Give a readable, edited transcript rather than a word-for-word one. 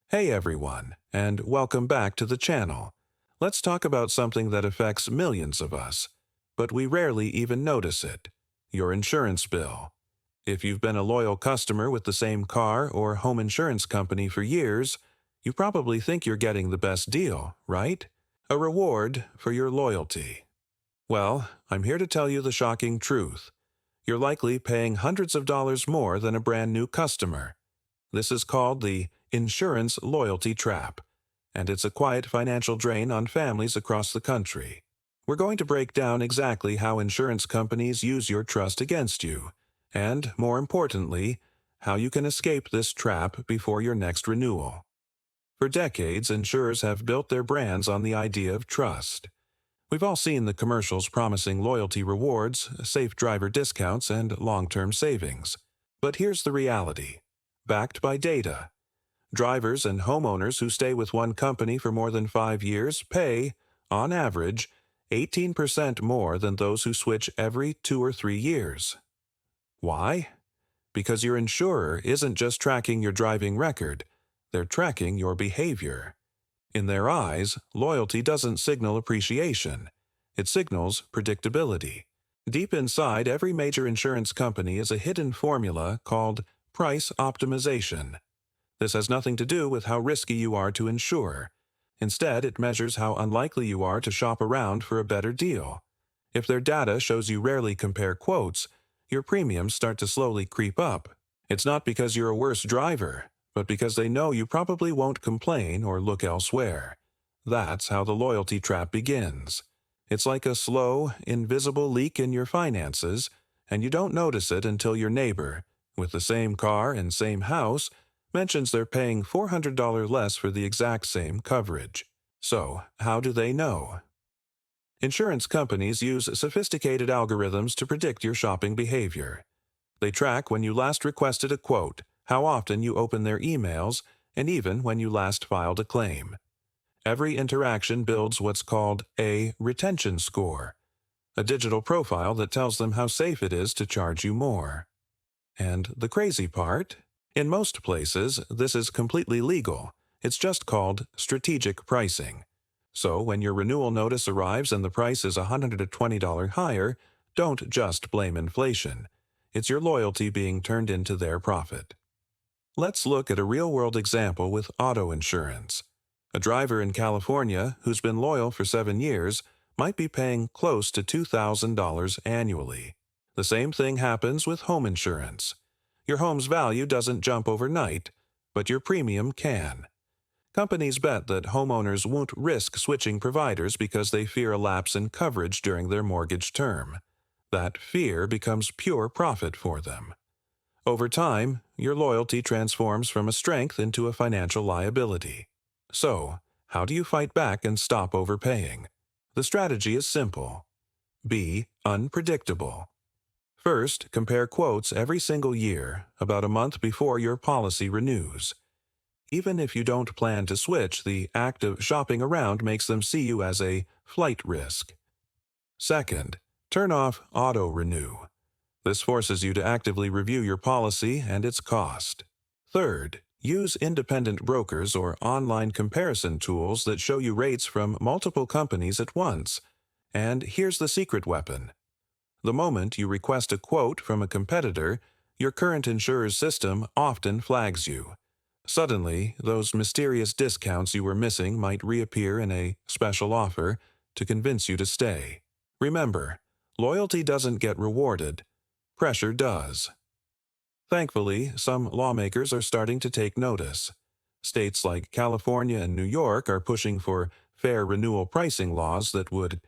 Hey everyone, and welcome back to the channel. Let's talk about something that affects millions of us, but we rarely even notice it: your insurance bill. If you've been a loyal customer with the same car or home insurance company for years, you probably think you're getting the best deal, right? A reward for your loyalty. Well, I'm here to tell you the shocking truth. You're likely paying hundreds of dollars more than a brand new customer. This is called the insurance loyalty trap, and it's a quiet financial drain on families across the country. We're going to break down exactly how insurance companies use your trust against you, and, more importantly, how you can escape this trap before your next renewal. For decades, insurers have built their brands on the idea of trust. We've all seen the commercials promising loyalty rewards, safe driver discounts, and long-term savings. But here's the reality. Backed by data, drivers and homeowners who stay with one company for more than 5 years pay, on average, 18% more than those who switch every 2 or 3 years. Why? Because your insurer isn't just tracking your driving record, they're tracking your behavior. In their eyes, loyalty doesn't signal appreciation. It signals predictability. Deep inside every major insurance company is a hidden formula called price optimization. This has nothing to do with how risky you are to insure. Instead, it measures how unlikely you are to shop around for a better deal. If their data shows you rarely compare quotes, your premiums start to slowly creep up. It's not because you're a worse driver, but because they know you probably won't complain or look elsewhere. That's how the loyalty trap begins. It's like a slow, invisible leak in your finances, and you don't notice it until your neighbor, with the same car and same house, mentions they're paying $400 less for the exact same coverage. So, how do they know? Insurance companies use sophisticated algorithms to predict your shopping behavior. They track when you last requested a quote, how often you open their emails, and even when you last filed a claim. Every interaction builds what's called a retention score, a digital profile that tells them how safe it is to charge you more. And the crazy part? In most places, this is completely legal. It's just called strategic pricing. So when your renewal notice arrives and the price is $120 higher, don't just blame inflation. It's your loyalty being turned into their profit. Let's look at a real-world example with auto insurance. A driver in California who's been loyal for 7 years might be paying close to $2,000 annually. The same thing happens with home insurance. Your home's value doesn't jump overnight, but your premium can. Companies bet that homeowners won't risk switching providers because they fear a lapse in coverage during their mortgage term. That fear becomes pure profit for them. Over time, your loyalty transforms from a strength into a financial liability. So, how do you fight back and stop overpaying? The strategy is simple. Be unpredictable. First, compare quotes every single year, about a month before your policy renews. Even if you don't plan to switch, the act of shopping around makes them see you as a flight risk. Second, turn off auto-renew. This forces you to actively review your policy and its cost. Third, use independent brokers or online comparison tools that show you rates from multiple companies at once. And here's the secret weapon. The moment you request a quote from a competitor, your current insurer's system often flags you. Suddenly, those mysterious discounts you were missing might reappear in a special offer to convince you to stay. Remember, loyalty doesn't get rewarded. Pressure does. Thankfully, some lawmakers are starting to take notice. States like California and New York are pushing for fair renewal pricing laws that would